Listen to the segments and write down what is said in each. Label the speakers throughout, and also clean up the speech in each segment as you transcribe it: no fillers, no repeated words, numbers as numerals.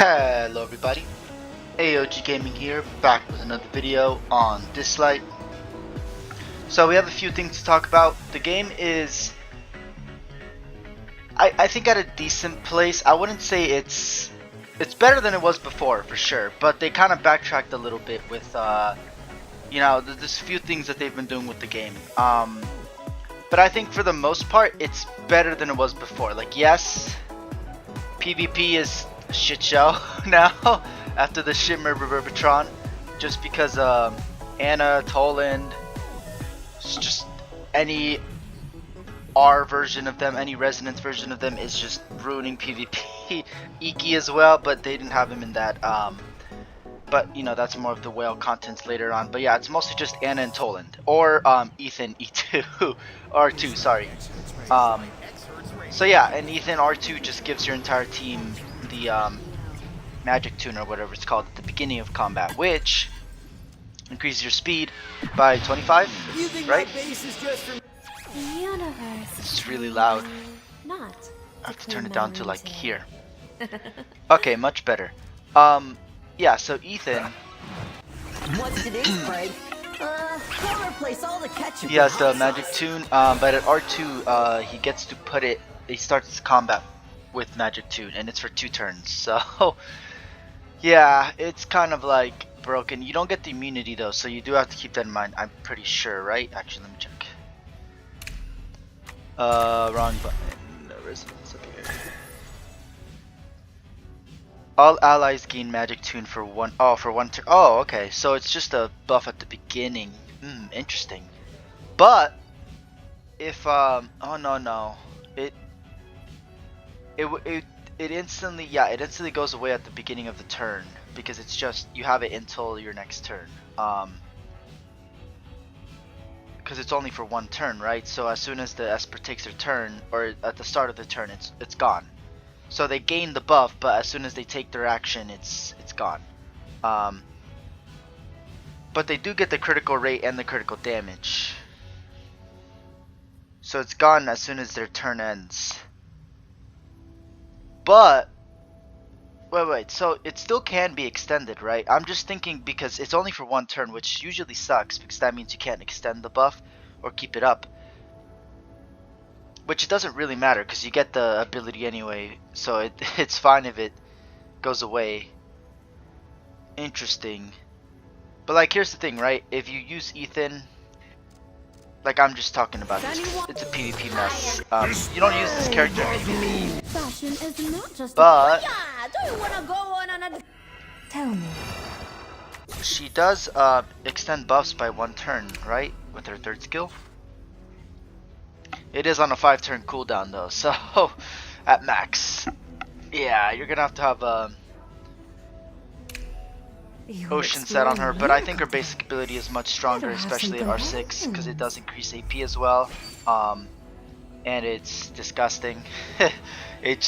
Speaker 1: Hello everybody, AOG Gaming here, back with another video on Dislyte. So we have a few things to talk about. The game is, I think, at a decent place. I wouldn't say it's better than it was before, for sure, but they kind of backtracked a little bit with, you know, there's a few things that they've been doing with the game. But I think for the most part, it's better than it was before. Like, yes, PvP is a shit show now after the Shimmer Reverbatron, just because Anna, Toland, just any R version of them, any Resonance version of them is just ruining PvP. Iki as well, but they didn't have him in that. But you know, that's more of the whale contents later on. But yeah, it's mostly just Anna and Toland, or Ethan E2 R2, sorry. So yeah, and Ethan R2 just gives your entire team the magic tune or whatever it's called at the beginning of combat, which increases your speed by 25, right? It's really loud. I have to turn it down to like here. Okay, much better. Yeah, so Ethan, he has the magic tune, but at R2 he gets to put it, he starts combat with magic tune, and it's for 2 turns. So yeah, it's kind of like broken. You don't get the immunity though, so you do have to keep that in mind, I'm pretty sure, right? Actually, let me check. Wrong button. Resonance up here. All allies gain magic tune for one turn. Oh, okay. So it's just a buff at the beginning. Interesting. But if oh no, it instantly, yeah, it instantly goes away at the beginning of the turn, because it's just, you have it until your next turn. Because it's only for 1 turn, right? So as soon as the Esper takes their turn, or at the start of the turn, it's gone. So they gain the buff, but as soon as they take their action, it's gone. But they do get the critical rate and the critical damage. So it's gone as soon as their turn ends. But wait, so it still can be extended, right? I'm just thinking, because it's only for 1 turn, which usually sucks, because that means you can't extend the buff or keep it up. Which it doesn't really matter, because you get the ability anyway, so it's fine if it goes away. Interesting. But like, here's the thing, right? If you use Ethan, like, I'm just talking about this, it's a PvP mess. You don't use this character in PvP, but she does extend buffs by 1 turn, right? With her 3rd skill. It is on a 5-turn cooldown though, so at max. Yeah, you're gonna have Ocean set on her, but I think her basic ability is much stronger, especially at R6, because it does increase AP as well. And it's disgusting. It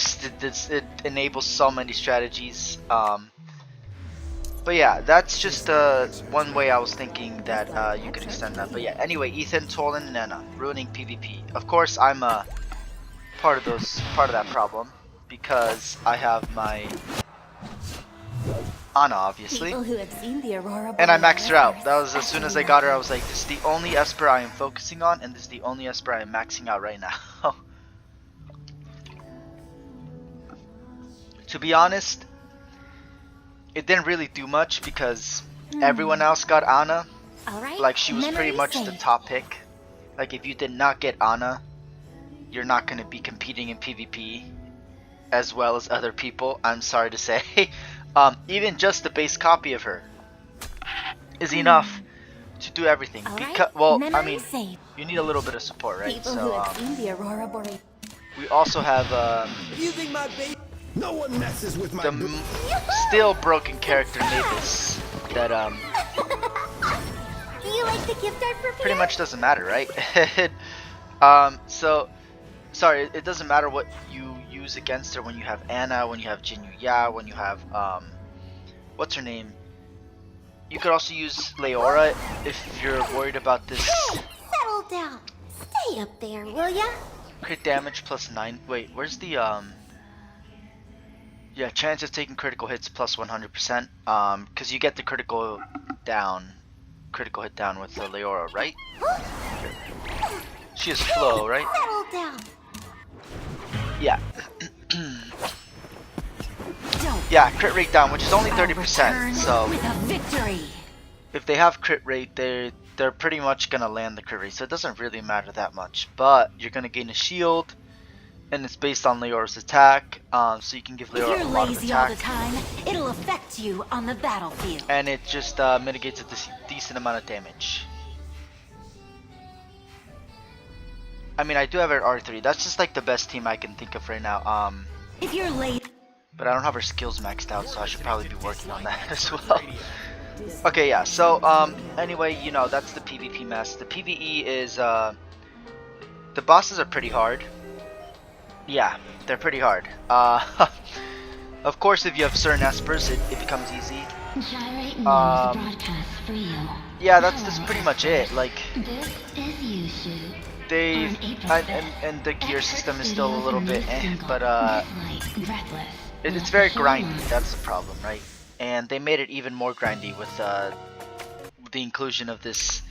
Speaker 1: enables so many strategies. But yeah, that's just one way I was thinking that you could extend that. But yeah, anyway, Ethan, Toland, and Anna ruining PvP. Of course, I'm part of that problem, because I have my Anna, obviously, and I maxed her out. That was, as soon as I got her, I was like, this is the only Esper I am focusing on, and this is the only Esper I am maxing out right now. To be honest, it didn't really do much, because everyone else got Anna. Like, she was pretty much the top pick. Like, if you did not get Anna, you're not going to be competing in PvP as well as other people, I'm sorry to say. Even just the base copy of her is enough to do everything. Well, I mean, you need a little bit of support, right? So we also have
Speaker 2: no one messes with my
Speaker 1: the still broken character Mavis that
Speaker 3: Do you like the gift I prepared?
Speaker 1: pretty much doesn't matter, right? So sorry, it doesn't matter what you use against her when you have Anna, when you have Jinyu Ya, when you have what's her name? You could also use Leora if you're worried about this.
Speaker 3: Settle down. Stay up there, will ya?
Speaker 1: Crit damage plus 9. Wait, where's the Yeah, chance of taking critical hits plus 100%. Because you get the critical hit down with the Leora, right? She has flow, right?
Speaker 3: Settle down.
Speaker 1: Yeah.
Speaker 3: Don't.
Speaker 1: Yeah, crit rate down, which is only
Speaker 3: I'll
Speaker 1: 30%.
Speaker 3: return
Speaker 1: So
Speaker 3: with a victory.
Speaker 1: if they have crit rate, they're pretty much gonna land the crit rate. So it doesn't really matter that much. But you're gonna gain a shield, and it's based on Leora's attack. So you can give
Speaker 3: If
Speaker 1: Leora
Speaker 3: you're
Speaker 1: a lot of
Speaker 3: lazy all the
Speaker 1: attack,
Speaker 3: time, it'll affect you on the battlefield.
Speaker 1: and it just mitigates a decent amount of damage. I mean, I do have her at R3. That's just like the best team I can think of right now.
Speaker 3: If you're lazy,
Speaker 1: But I don't have her skills maxed out, so I should probably be working on that as well. Okay, yeah. So anyway, you know, that's the PvP mess. The PvE is the bosses are pretty hard. Yeah, they're pretty hard. Of course, if you have certain espers, it becomes easy.
Speaker 4: Gyrate news broadcast for you.
Speaker 1: Yeah, that's pretty much it. Like
Speaker 4: This is Yushu.
Speaker 1: they
Speaker 4: On April 5th,
Speaker 1: and the gear
Speaker 4: Expert
Speaker 1: system is still a
Speaker 4: Studios
Speaker 1: little
Speaker 4: released
Speaker 1: bit
Speaker 4: single
Speaker 1: but
Speaker 4: Dislyte, Breathless.
Speaker 1: it's very grindy. That's the problem, right? And they made it even more grindy with the inclusion of this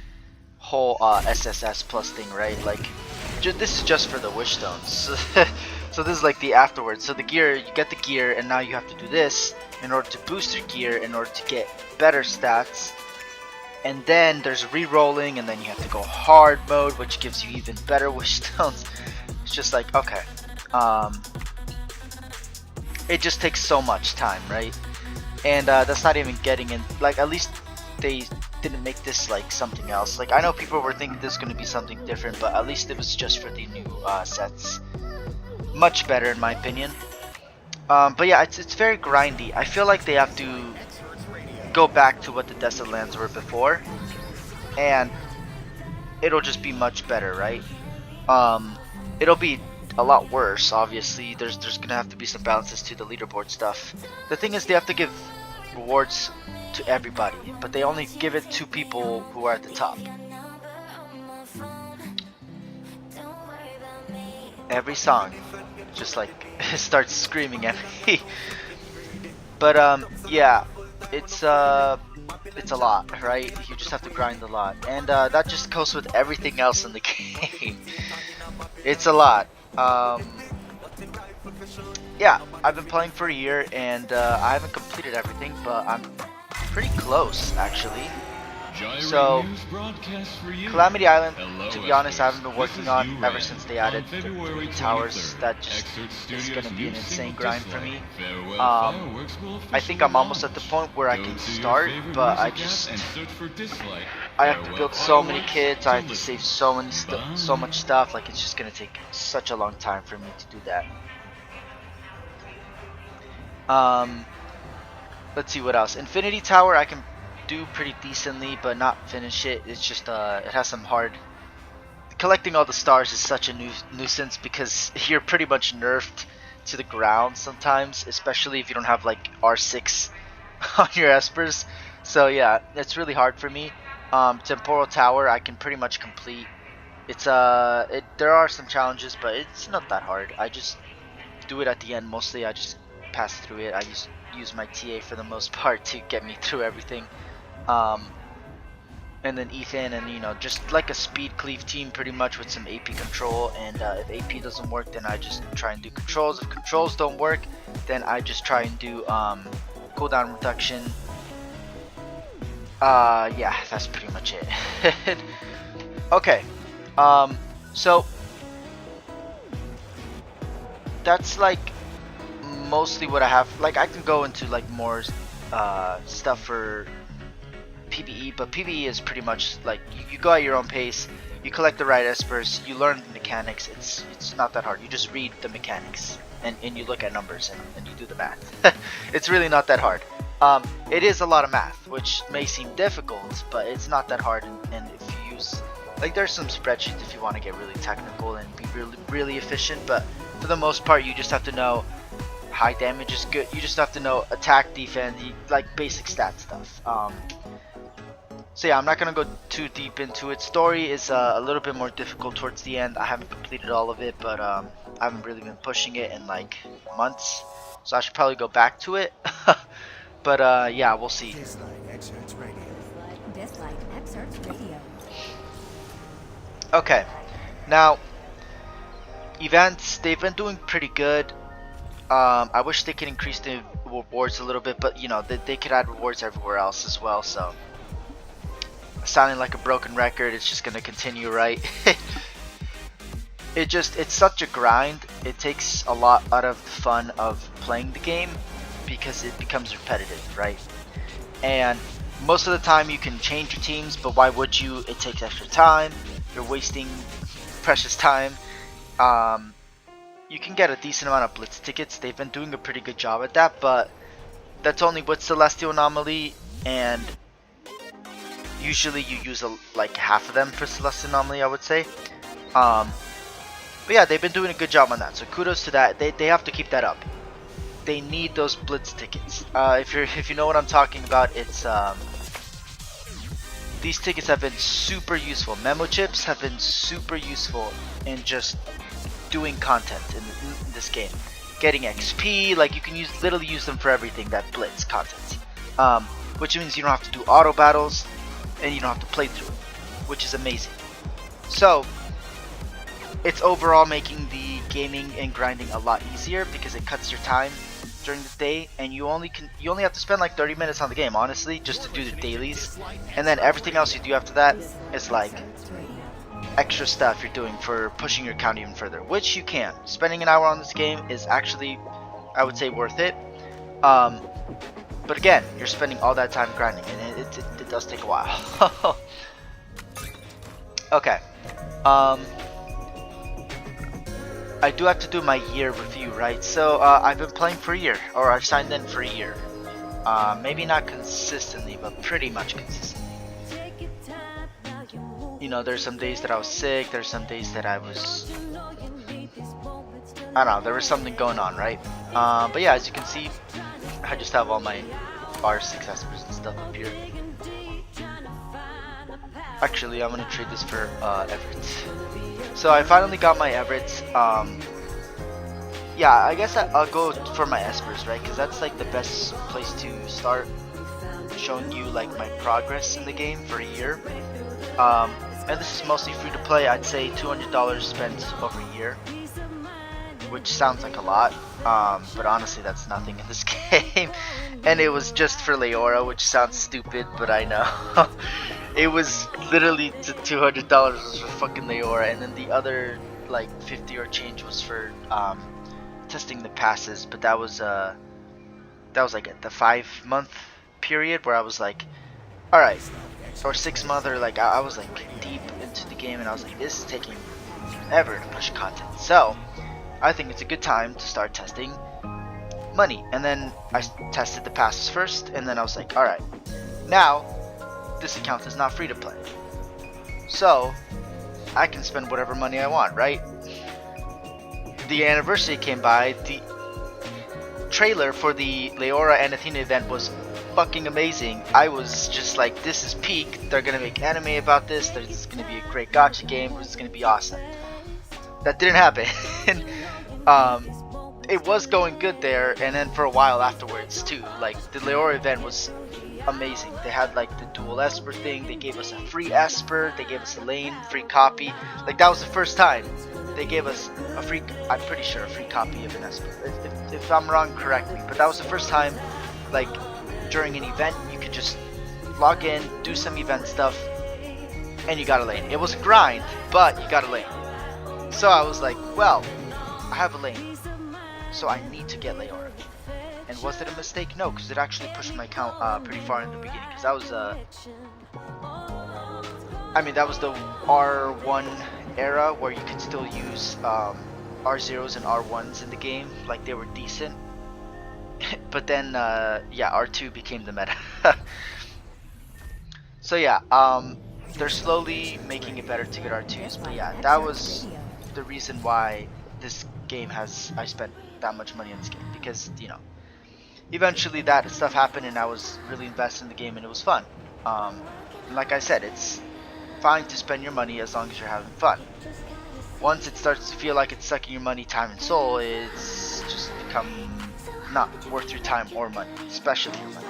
Speaker 1: whole SSS plus thing, right? Like, this is just for the wish stones. So this is like the afterwards. So the gear, you get the gear, and now you have to do this in order to boost your gear, in order to get better stats. And then there's re-rolling, and then you have to go hard mode, which gives you even better wish stones. It's just like, okay. It just takes so much time, right? And that's not even getting in, like, at least they didn't make this like something else. Like, I know people were thinking this is going to be something different, but at least it was just for the new sets. Much better in my opinion. But yeah, it's very grindy. I feel like they have to go back to what the Desolate Lands were before, and it'll just be much better, right? It'll be a lot worse, obviously. There's gonna have to be some balances to the leaderboard stuff. The thing is, they have to give rewards to everybody, but they only give it to people who are at the top. Every song just like starts screaming at me. But yeah, it's a lot, right? You just have to grind a lot, and that just goes with everything else in the game. It's a lot. Yeah, I've been playing for a year, and I haven't completed everything, but I'm pretty close actually. So, Calamity Island, to be honest, I haven't been working on ever since they added the 3 towers. That just is going to be an insane grind for me. I think I'm almost at the point where I can start, but I have to build so many kits, I have to save so much stuff, like it's just going to take such a long time for me to do that. Let's see what else. Infinity Tower I can do pretty decently, but not finish it. It's just it has some hard. Collecting all the stars is such a nuisance because you're pretty much nerfed to the ground sometimes, especially if you don't have like R6 on your espers. So yeah, it's really hard for me. Temporal Tower I can pretty much complete. It's there are some challenges, but it's not that hard. I just do it at the end mostly. I just pass through it. I just use my TA for the most part to get me through everything. And then Ethan, and you know, just like a speed cleave team pretty much with some AP control, and if AP doesn't work, then I just try and do controls. If controls don't work, then I just try and do cooldown reduction. Yeah, that's pretty much it. Okay, so that's like mostly what I have. Like, I can go into like more stuff for PvE, but PvE is pretty much like you go at your own pace, you collect the right espers, you learn the mechanics. It's not that hard. You just read the mechanics and you look at numbers and you do the math. It's really not that hard. It is a lot of math, which may seem difficult, but it's not that hard. And if you use, like, there's some spreadsheets if you want to get really technical and be really efficient, but for the most part you just have to know high damage is good. You just have to know attack, defense, like basic stat stuff. So yeah, I'm not gonna go too deep into it. Story is a little bit more difficult towards the end. I haven't completed all of it, but I haven't really been pushing it in like months. so I should probably go back to it. But yeah, we'll see.
Speaker 2: Dislyte excerpts radio.
Speaker 3: Dislyte excerpts radio.
Speaker 1: Okay, now events, they've been doing pretty good. I wish they could increase the rewards a little bit, but you know, they could add rewards everywhere else as well. So sounding like a broken record, it's just gonna continue, right? It's such a grind. It takes a lot out of the fun of playing the game because it becomes repetitive, right? And most of the time you can change your teams, but why would you? It takes extra time. You're wasting precious time. You can get a decent amount of blitz tickets. They've been doing a pretty good job at that, but that's only with Celestial Anomaly, and usually you use like half of them for Celestial Anomaly, I would say. But yeah, they've been doing a good job on that, so kudos to that. They have to keep that up. They need those blitz tickets. If you know what I'm talking about, it's these tickets have been super useful. Memo chips have been super useful in just doing content in this game. Getting XP, like you can literally use them for everything, that blitz content. Which means you don't have to do auto battles and you don't have to play through it, which is amazing. So it's overall making the gaming and grinding a lot easier because it cuts your time during the day, and you only have to spend like 30 minutes on the game, honestly, just to do the dailies, and then everything else you do after that is like extra stuff you're doing for pushing your account even further, which you can. Spending an hour on this game is actually, I would say, worth it. But again, you're spending all that time grinding, and it does take a while. Okay. I do have to do my year review, right? So I've been playing for a year, or I've signed in for a year. Maybe not consistently, but pretty much consistently. You know, there's some days that I was sick, there's some days that I was, I don't know, there was something going on, right? But yeah, as you can see, I just have all my R6 espers and stuff up here. Actually, I'm gonna trade this for Everett. So I finally got my Everett. Yeah, I guess I'll go for my espers, right? Because that's like the best place to start showing you like my progress in the game for a year. And this is mostly free to play. I'd say $200 spent over a year, which sounds like a lot, but honestly that's nothing in this game. And it was just for Leora, which sounds stupid, but I know. It was literally $200 was for fucking Leora, and then the other like 50 or change was for testing the passes. But that was like the 5-month period where I was like, all right, or 6-month, or like I was like deep into the game, and I was like, this is taking ever to push content. So I think it's a good time to start testing money. And then I tested the passes first, and then I was like, all right, now this account is not free to play, so I can spend whatever money I want, right? The anniversary came by. The trailer for the Leora and Athena event was fucking amazing. I was just like, this is peak. They're gonna make anime about this. There's gonna be a great gacha game. It's gonna be awesome. That didn't happen. It was going good there, and then for a while afterwards too. Like the Leora event was amazing. They had like the dual Esper thing. They gave us a free Esper. They gave us a lane free copy. Like that was the first time they gave us a free, I'm pretty sure, a free copy of an Esper. If I'm wrong, correct me. But that was the first time, like during an event, you could just log in, do some event stuff, and you got a lane. It was a grind, but you got a lane. So I was like, well, I have a lane, so I need to get Leora. And was it a mistake? No, because it actually pushed my count pretty far in the beginning. Because that was I mean, that was the R1 era where you could still use R0s and R1s in the game, like they were decent. But then yeah, R2 became the meta. So yeah, they're slowly making it better to get R2s. But yeah, that was the reason why this game I spent that much money on this game, because you know, eventually that stuff happened and I was really invested in the game and it was fun. And like I said, it's fine to spend your money as long as you're having fun. Once it starts to feel like it's sucking your money, time, and soul, it just become not worth your time or money, especially your money.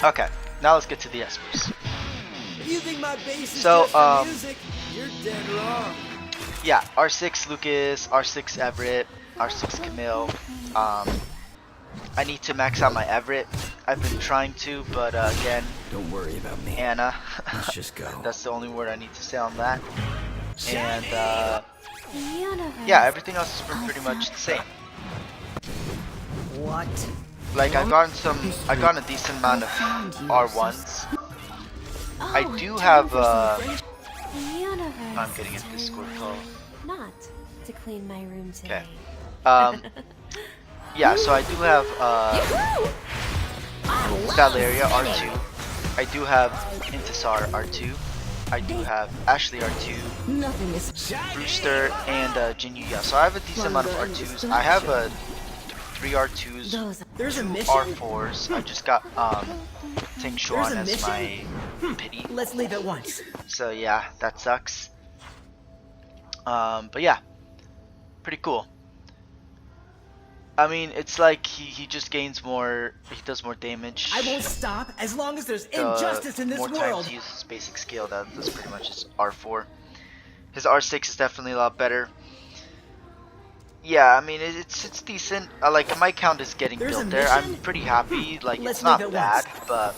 Speaker 1: Okay, now let's get to the espers.
Speaker 2: You think my bass is
Speaker 1: So,
Speaker 2: just for music? You're dead wrong.
Speaker 1: Yeah, R6 Lucas, R6 Everett, R6 Camille. I need to max out my Everett. I've been trying to, but again,
Speaker 2: Don't worry about me.
Speaker 1: Anna.
Speaker 2: Let's just go.
Speaker 1: That's the only word I need to say on that. And
Speaker 3: Universe.
Speaker 1: yeah, everything else has been pretty much the same.
Speaker 3: What?
Speaker 1: Like I got a decent amount of R1s. I do have
Speaker 3: Universe.
Speaker 1: I'm getting a Discord call.
Speaker 3: Not to clean my room today.
Speaker 1: Okay. Yeah, so I do have Valeria R2. I do have Intisar R2. I do have Ashley R2,
Speaker 3: Nothing is
Speaker 1: Brewster, and Jinyuya. So I have a decent amount of R2s. I have 3 R2s,
Speaker 3: those.
Speaker 1: 2
Speaker 2: There's a mission.
Speaker 1: R4s. I just got Ting Xuan as my pity.
Speaker 2: Let's leave at once.
Speaker 1: So yeah, that sucks. But yeah, pretty cool. I mean, it's like he just gains more, he does more damage.
Speaker 2: I won't stop as long as there's injustice in this
Speaker 1: more
Speaker 2: world.
Speaker 1: times he uses his basic skill, that's pretty much his R4. His R6 is definitely a lot better. Yeah, I mean, it's decent. Like, my count is getting
Speaker 2: There's
Speaker 1: built
Speaker 2: a
Speaker 1: there.
Speaker 2: mission?
Speaker 1: I'm pretty happy. Like,
Speaker 2: Let's
Speaker 1: it's not
Speaker 2: leave it
Speaker 1: bad,
Speaker 2: once.
Speaker 1: but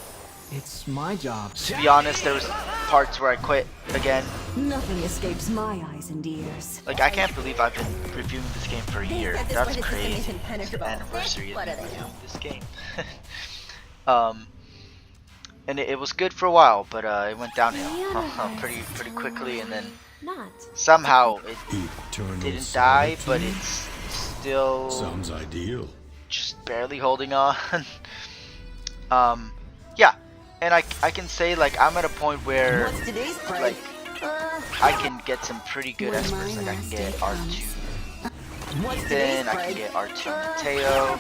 Speaker 2: It's my job.
Speaker 1: to be honest, there was parts where I quit again.
Speaker 3: Nothing escapes my eyes and ears.
Speaker 1: Like, I can't believe I've been reviewing this game for a year.
Speaker 3: said this
Speaker 1: That's
Speaker 3: one is
Speaker 1: crazy.
Speaker 3: just an
Speaker 1: It's the
Speaker 3: impenetrable
Speaker 1: anniversary
Speaker 3: thick. What
Speaker 1: of
Speaker 3: are
Speaker 1: me
Speaker 3: they?
Speaker 1: reviewing this game. And it was good for a while, but it went downhill pretty quickly, and then
Speaker 3: Not.
Speaker 1: somehow it
Speaker 5: Eternal
Speaker 1: didn't die, but
Speaker 5: solitude?
Speaker 1: it's still
Speaker 5: Sounds ideal.
Speaker 1: just barely holding on. Yeah, and I can say, like, I'm at a point where
Speaker 3: What's today's price?
Speaker 1: like I can get some pretty good espers. Like I can get R2 Ethan, I can get R2 Mateo,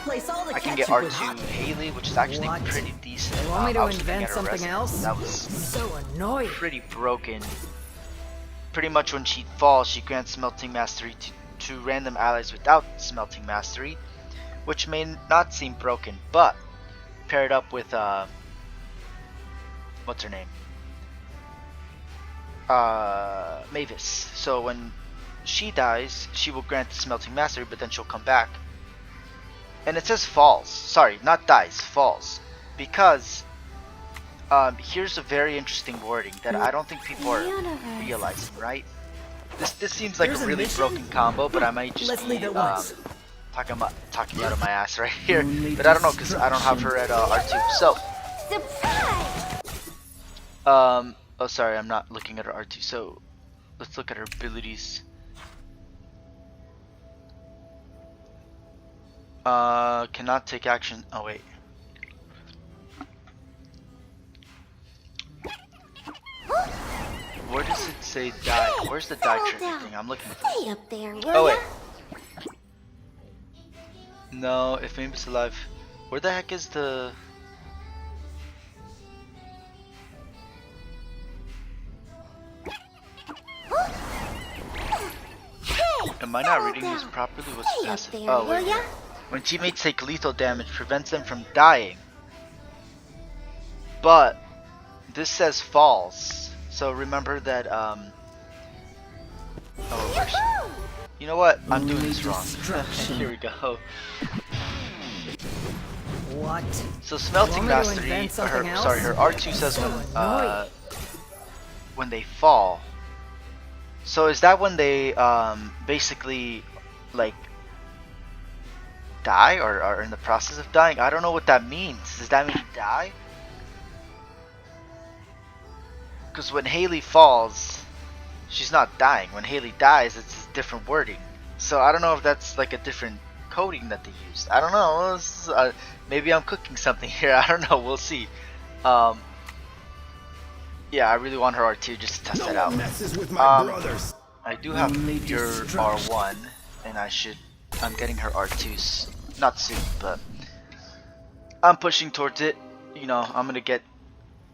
Speaker 1: I can get R2 Haley, which is actually
Speaker 2: What?
Speaker 1: pretty decent.
Speaker 2: You want me to
Speaker 1: I was looking
Speaker 2: invent
Speaker 1: at her
Speaker 2: something
Speaker 1: resume.
Speaker 2: else?
Speaker 1: That was
Speaker 2: So annoying.
Speaker 1: pretty broken. Pretty much when she falls, she grants Smelting Mastery to random allies without Smelting Mastery, which may not seem broken, but paired up with what's her name? Mavis. So when she dies, she will grant the Smelting Mastery, but then she'll come back. And it says falls. Sorry, not dies, falls. Because here's a very interesting wording that I don't think people are realizing, right? This seems like
Speaker 2: There's
Speaker 1: a
Speaker 2: a
Speaker 1: really
Speaker 2: mission?
Speaker 1: broken combo, but I might just
Speaker 2: Let's
Speaker 1: be
Speaker 2: leave it once.
Speaker 1: talking out of my ass right here.
Speaker 2: Only
Speaker 1: But I don't know, because I don't have her at R2. So,
Speaker 3: Surprise!
Speaker 1: oh sorry, I'm not looking at her R2. So, let's look at her abilities. Cannot take action. Oh wait. Where does it say die? Where's the die trigger thing? I'm looking for.
Speaker 3: Stay up there, will
Speaker 1: Oh wait.
Speaker 3: ya?
Speaker 1: No, if Mavis is alive. Where the heck is the? Am I not reading these properly? What's
Speaker 3: Stay up
Speaker 1: passive?
Speaker 3: there,
Speaker 1: Oh
Speaker 3: will
Speaker 1: wait.
Speaker 3: ya?
Speaker 1: When teammates take lethal damage, prevents them from dying. But this says falls. So remember that oh, where's she? You know what? I'm doing this wrong. Here we go.
Speaker 2: What?
Speaker 1: So Smelting
Speaker 2: You want me to
Speaker 1: Mastery,
Speaker 2: invent something
Speaker 1: her,
Speaker 2: else?
Speaker 1: sorry, her R2 says
Speaker 2: So annoying.
Speaker 1: when they fall. So is that when they basically like die or are in the process of dying? I don't know what that means. Does that mean die? Because when Haley falls, she's not dying. When Haley dies, it's different wording. So I don't know if that's like a different coding that they used. I don't know. This is, maybe I'm cooking something here. I don't know. We'll see. Yeah, I really want her R2 just to test
Speaker 2: No
Speaker 1: it out.
Speaker 2: one messes with my
Speaker 1: Um,
Speaker 2: brothers.
Speaker 1: I do have
Speaker 2: Only
Speaker 1: your
Speaker 2: destruction.
Speaker 1: R1, and I'm getting her R2s. Not soon, but I'm pushing towards it. You know, I'm gonna get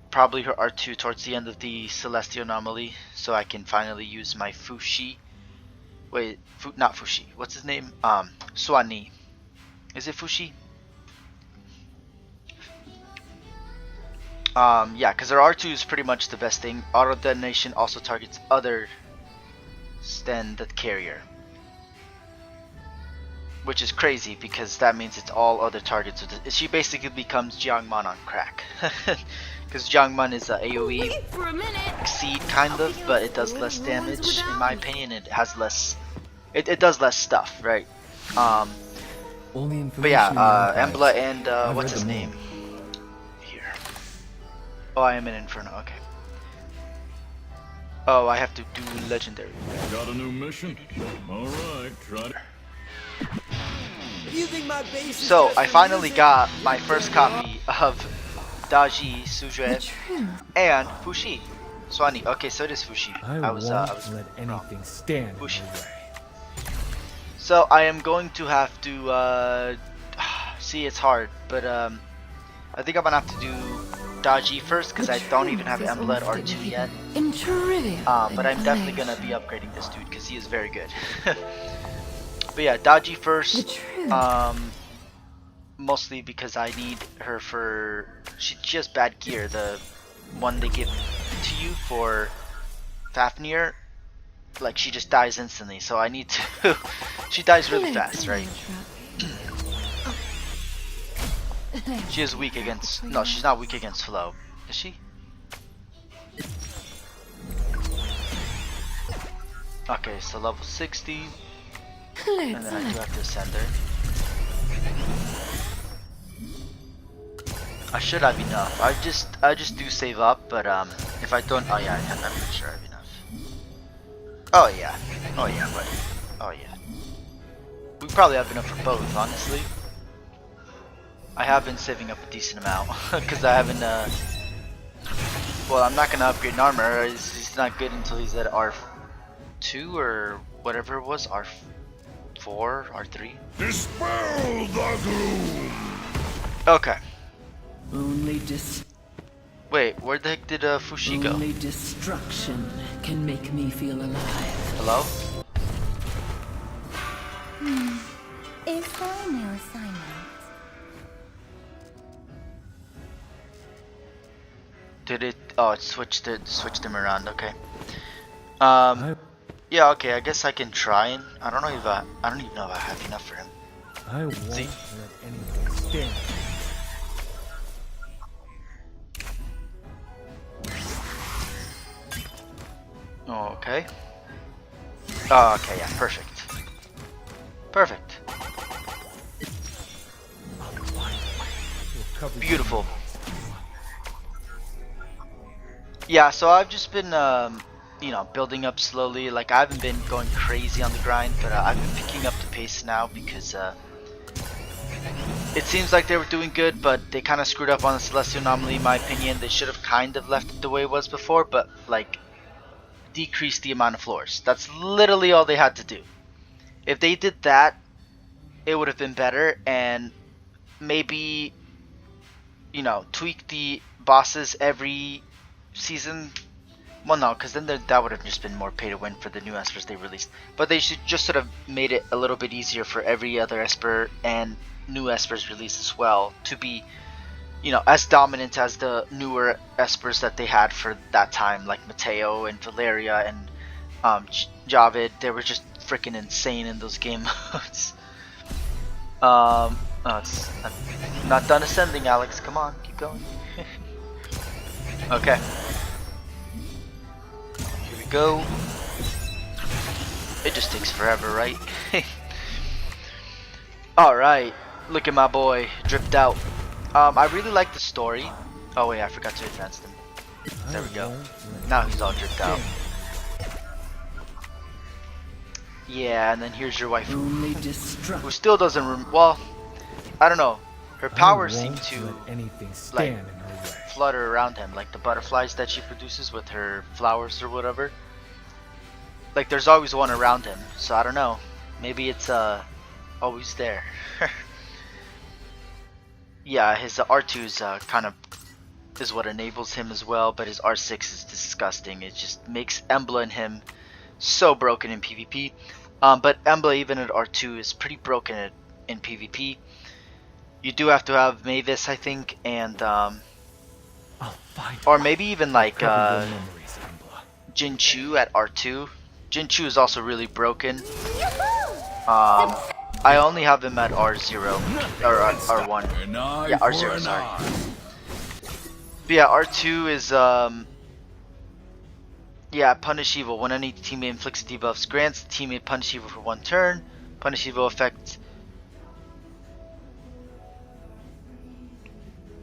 Speaker 1: probably her R2 towards the end of the Celestial Anomaly, so I can finally use my Fushi Wait, not Fushi. What's his name? Swanee. Is it Fushi? Yeah, because their R2 is pretty much the best thing. Auto detonation also targets other than the carrier, which is crazy because that means it's all other targets. She basically becomes Jiangman on crack, because Jiangman is a AOE
Speaker 3: For a minute.
Speaker 1: exceed kind of, but it does less damage. In my opinion, it has less. It does less stuff, right?
Speaker 5: Only
Speaker 1: But yeah,
Speaker 5: information
Speaker 1: Embla and
Speaker 5: I've
Speaker 1: what's
Speaker 5: read
Speaker 1: his
Speaker 5: them
Speaker 1: name? Here. Oh, I am in Inferno. Okay. Oh, I have to do legendary.
Speaker 6: Got a new mission? Alright, try it.
Speaker 2: You think my base is
Speaker 1: So
Speaker 2: just
Speaker 1: I
Speaker 2: for
Speaker 1: finally
Speaker 2: music?
Speaker 1: got my first copy of Daji, Suzue,
Speaker 3: True.
Speaker 1: and Fushi. Swanee. Okay, so it is Fushi.
Speaker 5: I
Speaker 1: was
Speaker 5: won't let
Speaker 1: wrong.
Speaker 5: anything stand in
Speaker 1: Push.
Speaker 5: my way.
Speaker 1: So I am going to have to see, it's hard, but I think I'm gonna have to do Daji first because I don't even have Embla R2 yet.
Speaker 3: In trivia.
Speaker 1: But I'm definitely gonna be upgrading this dude because he is very good. But yeah, Daji
Speaker 3: The
Speaker 1: first.
Speaker 3: truth.
Speaker 1: Mostly because I need her for she has bad gear. The one they give to you for Fafnir, like she just dies instantly. So I need to. She dies really fast, right? She is weak against. No, she's not weak against flow. Is she? Okay, so level 60. And then I do have to ascend her. I should have enough. I just do save up, but if I don't, oh yeah, I'm pretty sure I have enough. Oh yeah, but oh yeah, we probably have enough for both, honestly. I have been saving up a decent amount because I haven't. Well, I'm not gonna upgrade an armor. He's not good until he's at R2 or whatever it was, R4, R3.
Speaker 2: Dispel the gloom.
Speaker 1: Okay.
Speaker 7: Only
Speaker 1: Wait, where the heck did Fushi go?
Speaker 7: only destruction can make me feel alive.
Speaker 1: Hello?
Speaker 3: Is there a new assignment?
Speaker 1: Did it? Oh, it switched them around. Okay.
Speaker 5: I,
Speaker 1: Yeah. Okay. I guess I can try and I don't know if I don't even know if I have enough for him.
Speaker 5: I won't
Speaker 1: See.
Speaker 5: let anything stand.
Speaker 1: Okay. Oh, okay. Yeah. Perfect. Perfect.
Speaker 5: Will cover you.
Speaker 1: Beautiful. Yeah. So I've just been you know, building up slowly. Like I haven't been going crazy on the grind, but I've been picking up the pace now because it seems like they were doing good, but they kind of screwed up on the Celestial Anomaly. In my opinion, they should have kind of left it the way it was before, but like decrease the amount of floors. That's literally all they had to do. If they did that, it would have been better, and maybe, you know, tweak the bosses every season. Well, no, because then that would have just been more pay to win for the new espers they released. But they should just sort of made it a little bit easier for every other esper and new espers released as well to be, you know, as dominant as the newer espers that they had for that time, like Mateo and Valeria and Javid. They were just freaking insane in those game modes. Oh, it's I'm not done ascending, Alex. Come on, keep going. Okay. Here we go. It just takes forever, right? Alright, look at my boy, dripped out. I really like the story. Oh wait, I forgot to advance them. There we go. Now he's all dripped out. Yeah, and then here's your wife,
Speaker 7: Only
Speaker 1: who
Speaker 7: destruction.
Speaker 1: still doesn't well, I don't know. Her powers seem
Speaker 5: won't
Speaker 1: to
Speaker 5: let anything stand
Speaker 1: like
Speaker 5: in her way.
Speaker 1: flutter around him, like the butterflies that she produces with her flowers or whatever. Like there's always one around him, so I don't know. Maybe it's always there. Yeah, his R2's kind of is what enables him as well, but his R6 is disgusting. It just makes Embla and him so broken in PvP. But Embla even at R2 is pretty broken in PvP. You do have to have Mavis, I think, and
Speaker 5: I'll find
Speaker 1: or maybe even like
Speaker 5: cover your memories, Embla.
Speaker 1: Jinchu at R2. Jinchu is also really broken. I only have him at R0 or R1.
Speaker 6: An eye
Speaker 1: Yeah,
Speaker 6: for
Speaker 1: R0,
Speaker 6: an
Speaker 1: sorry.
Speaker 6: eye.
Speaker 1: But yeah, R2 is yeah, Punish Evil. When any teammate inflicts debuffs, grants the teammate Punish Evil for 1 turn. Punish Evil effect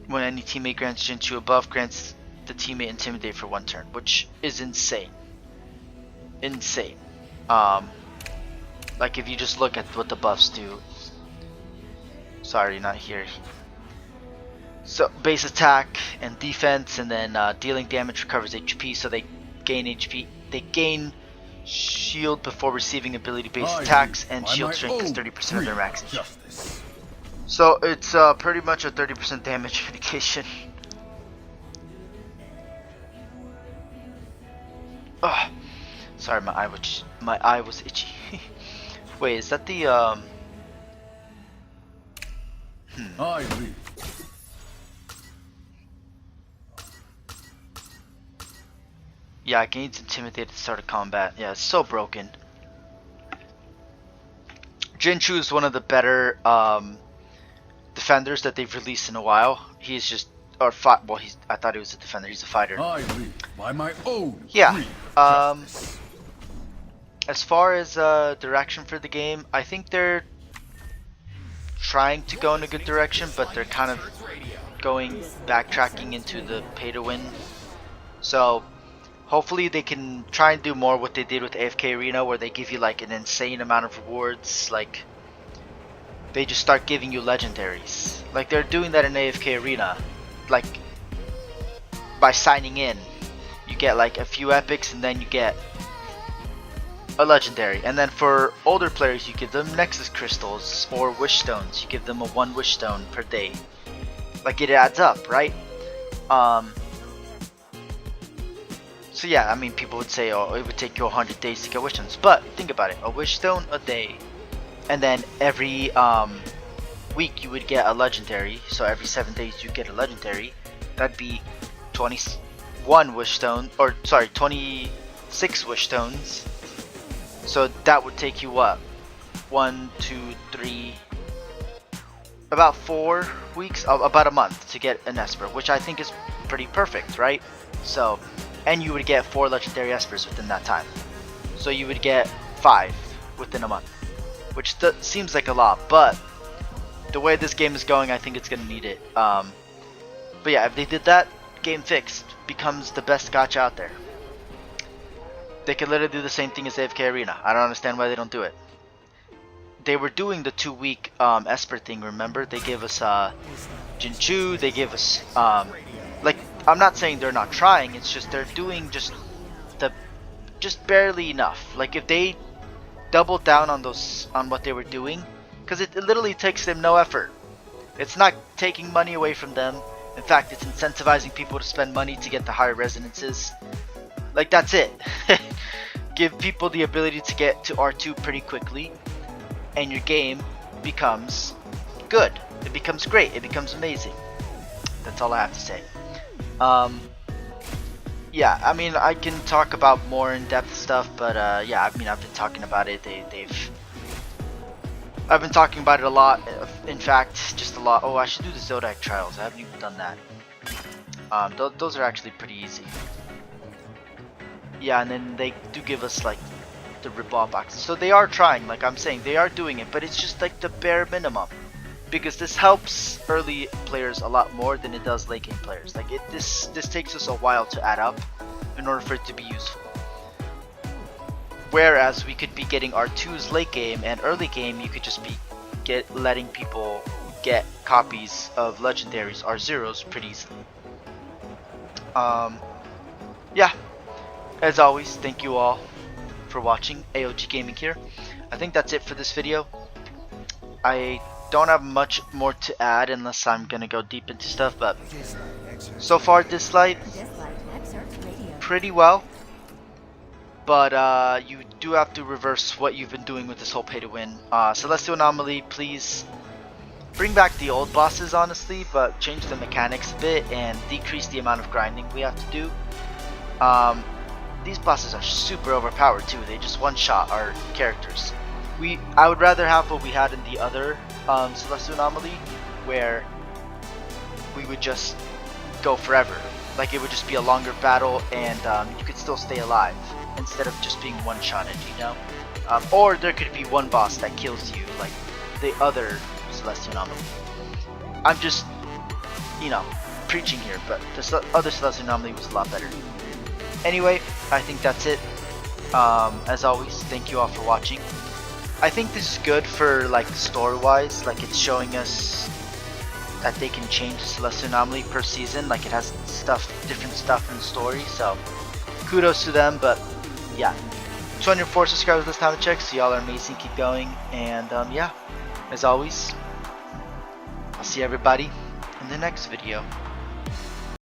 Speaker 1: when any teammate grants Jinchu a buff, grants the teammate Intimidate for 1 turn, which is insane. Insane. Like if you just look at what the buffs do. Sorry, not here. So base attack and defense, and then dealing damage recovers HP, so they gain HP. They gain shield before receiving ability-based attacks, and shield strength is 30% of their max HP.
Speaker 6: Justice.
Speaker 1: So it's pretty much a 30% damage mitigation. Ugh. Sorry, my eye was itchy. Wait, is that the
Speaker 6: I lead.
Speaker 1: Yeah, it gains Intimidate at the start of combat. Yeah, it's so broken. Jinchu is one of the better defenders that they've released in a while. He's just, or fight. Well, I thought he was a defender. He's a fighter.
Speaker 6: I lead by my own
Speaker 1: Yeah.
Speaker 6: free justice.
Speaker 1: As far as direction for the game, I think they're trying to go in a good direction, but they're kind of backtracking into the pay to win. So hopefully they can try and do more what they did with AFK Arena, where they give you like an insane amount of rewards. Like they just start giving you legendaries. Like they're doing that in AFK Arena. Like by signing in, you get like a few epics, and then you get a legendary. And then for older players, you give them Nexus crystals or wish stones. You give them a 1 wish stone per day. Like it adds up, right? So yeah, I mean, people would say, oh, it would take you 100 days to get wish stones, but think about it: a wish stone a day, and then every week you would get a legendary. So every 7 days you get a legendary. That'd be 21 wish stone, or sorry, 26 wish stones. So that would take you what? 1, 2, 3, about 4 weeks, about a month to get an Esper, which I think is pretty perfect, right? So, and you would get 4 legendary Espers within that time. So you would get 5 within a month, which seems like a lot, but the way this game is going, I think it's gonna need it. But yeah, if they did that, game fixed, becomes the best gacha out there. They could literally do the same thing as AFK Arena. I don't understand why they don't do it. They were doing the 2-week Esper thing, remember? They gave us Jinchu, they gave us like, I'm not saying they're not trying, it's just they're doing just barely enough. Like if they doubled down on what they were doing, because it literally takes them no effort. It's not taking money away from them. In fact, it's incentivizing people to spend money to get the higher resonances. Like that's it. Give people the ability to get to R2 pretty quickly, and your game becomes good. It becomes great. It becomes amazing. That's all I have to say. Yeah, I mean, I can talk about more in-depth stuff, but yeah, I mean, I've been talking about it. I've been talking about it a lot. In fact, just a lot. Oh, I should do the Zodiac trials. I haven't even done that. Those are actually pretty easy. Yeah, and then they do give us like the rip-off boxes. So they are trying, like I'm saying, they are doing it, but it's just like the bare minimum. Because this helps early players a lot more than it does late game players. Like this takes us a while to add up in order for it to be useful. Whereas we could be getting R2s late game, and early game you could just be letting people get copies of legendaries R0s pretty easily. Yeah. As always, thank you all for watching. AOG Gaming here. I think that's it for this video. I don't have much more to add unless I'm gonna go deep into stuff, but so far Dislyte pretty well, but you do have to reverse what you've been doing with this whole pay to win. Celestial Anomaly, please bring back the old bosses, honestly, but change the mechanics a bit and decrease the amount of grinding we have to do. These bosses are super overpowered too. They just one-shot our characters. I would rather have what we had in the other Celestial Anomaly, where we would just go forever. Like, it would just be a longer battle, and you could still stay alive instead of just being one-shotted, you know? Or there could be one boss that kills you, like the other Celestial Anomaly. I'm just, you know, preaching here, but the other Celestial Anomaly was a lot better. Anyway, I think that's it. As always, thank you all for watching. I think this is good for, like, story-wise. Like, it's showing us that they can change the Celestial Anomaly per season. Like, it has different stuff in the story. So, kudos to them. But yeah, 204 subscribers this time to check. So y'all are amazing. Keep going. And yeah, as always, I'll see everybody in the next video.